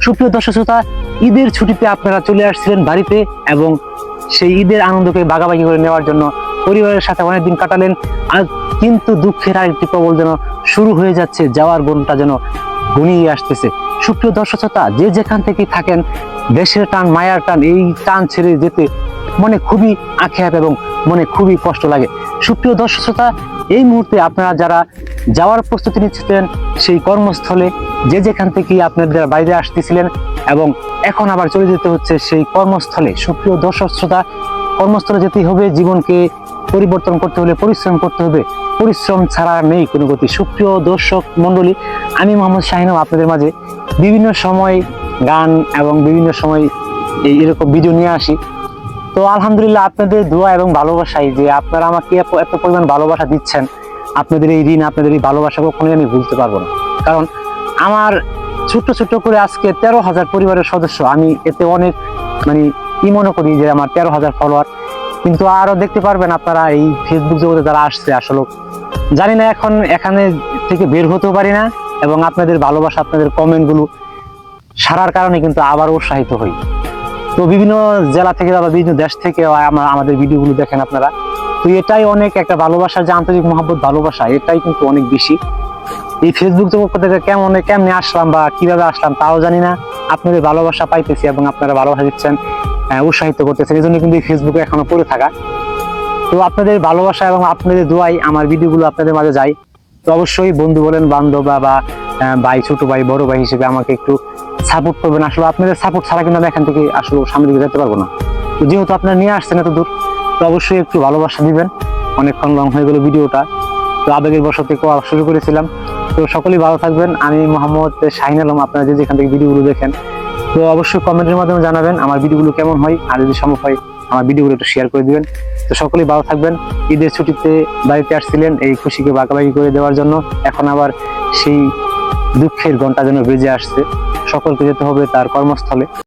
সুপ্রিয় দর্শক শ্রোতা, ঈদের ছুটিতে আপনারা চলে আসছিলেন বাড়িতে এবং সেই ঈদের আনন্দকে ভাগাভাগি করে নেওয়ার জন্য পরিবারের সাথে অনেকদিন কাটালেন। আর কিন্তু দুঃখের আরেকটি প্রবল যেন শুরু হয়ে যাচ্ছে, যাওয়ার গুণটা যেন ঘনিয়ে আসতেছে। সুপ্রিয় দর্শক শ্রোতা, যে যেখান থেকে থাকেন, দেশের টান মায়ার টান, এই টান ছেড়ে যেতে মনে খুবই আক্ষেপ এবং মনে খুবই কষ্ট লাগে। সুপ্রিয় দর্শক শ্রোতা, এই মুহূর্তে আপনারা যারা যাওয়ার প্রস্তুতি নিচ্ছিলেন সেই কর্মস্থলে, যে যেখান থেকে আপনাদের বাইরে আসতেছিলেন এবং এখন আবার চলে যেতে হচ্ছে সেই কর্মস্থলে। সুপ্রিয় দর্শক শ্রোতা, কর্মস্থলে যেতেই হবে, জীবনকে পরিবর্তন করতে হলে পরিশ্রম করতে হবে, পরিশ্রম ছাড়া নেই কোনো গতি। সুপ্রিয় দর্শক মন্ডলী, আমি মোহাম্মদ শাহিনম আপনাদের মাঝে বিভিন্ন সময় গান এবং বিভিন্ন সময় এরকম ভিডিও নিয়ে আসি। তো আলহামদুলিল্লাহ, আপনাদের দোয়া এবং ভালোবাসাই যে আপনারা আমাকে এত পরিমাণ ভালোবাসা দিচ্ছেন, আপনাদের এই ঋণ, আপনাদের এই ভালোবাসা কখনোই আমি ভুলতে পারবো না। কারণ আমার ছোট্ট ছোট্ট করে আজকে 13,000 পরিবারের সদস্য, আমি এতে অনেক কি মনে করি যে আমার 13,000 ফলোয়ার। কিন্তু আরো দেখতে পারবেন আপনারা এই ফেসবুক জগতে যারা আসছে, আসলে জানি না এখন এখানে থেকে বের হতেও পারি না এবং আপনাদের ভালোবাসা, আপনাদের কমেন্টগুলো সারার কারণে কিন্তু আবার উৎসাহিত হই। তো বিভিন্ন জেলা থেকে বা বিভিন্ন দেশ থেকে আমাদের ভিডিওগুলো দেখেন আপনারা। তো এটাই অনেক একটা ভালোবাসার যে আন্তরিক মহব্বত, ভালোবাসা, এটাই কিন্তু অনেক বেশি। এই ফেসবুক জগৎ থেকে কেমনে আসলাম বা কিভাবে আসলাম তাও জানি না, আপনাদের ভালোবাসা পাইতেছি এবং আপনারা ভালোবাসা দিচ্ছেন, উৎসাহিত করতেছেন, এই জন্য কিন্তু এই ফেসবুকে এখনো পড়ে থাকা। তো আপনাদের ভালোবাসা এবং আপনাদের দোয়াই আমার ভিডিওগুলো আপনাদের মাঝে যায়। তো অবশ্যই বন্ধু বলেন, বান্ধব বা ভাই, ছোট ভাই, বড় ভাই হিসেবে আমাকে একটু সাপোর্ট করবেন। আসলে আপনাদের সাপোর্ট ছাড়া কিন্তু আমি এখান থেকে আসলে সামনে দিকে যেতে পারবো না। তো যেহেতু আপনারা নিয়ে আসছেন এত দূর, তো অবশ্যই একটু ভালোবাসা দিবেন। অনেকক্ষণ লং হয়ে গেল ভিডিওটা, তো আবেগের বশতে শুরু করেছিলাম। তো সকলেই ভালো থাকবেন। আমি মোহাম্মদ শাহিন আলম, আপনারা যে যেখান থেকে ভিডিওগুলো দেখেন, তো অবশ্যই কমেন্টের মাধ্যমে জানাবেন আমার ভিডিওগুলো কেমন হয়, আর যদি সম্ভব হয় আমার ভিডিওগুলো একটু শেয়ার করে দিবেন। তো সকলেই ভালো থাকবেন। ঈদের ছুটিতে বাড়িতে আসছিলেন এই খুশিকে ভাগাভাগি করে দেওয়ার জন্য, এখন আবার সেই দুঃখের ঘন্টা যেন বেজে আসছে। সকলকে যেতে হবে তার কর্মস্থলে।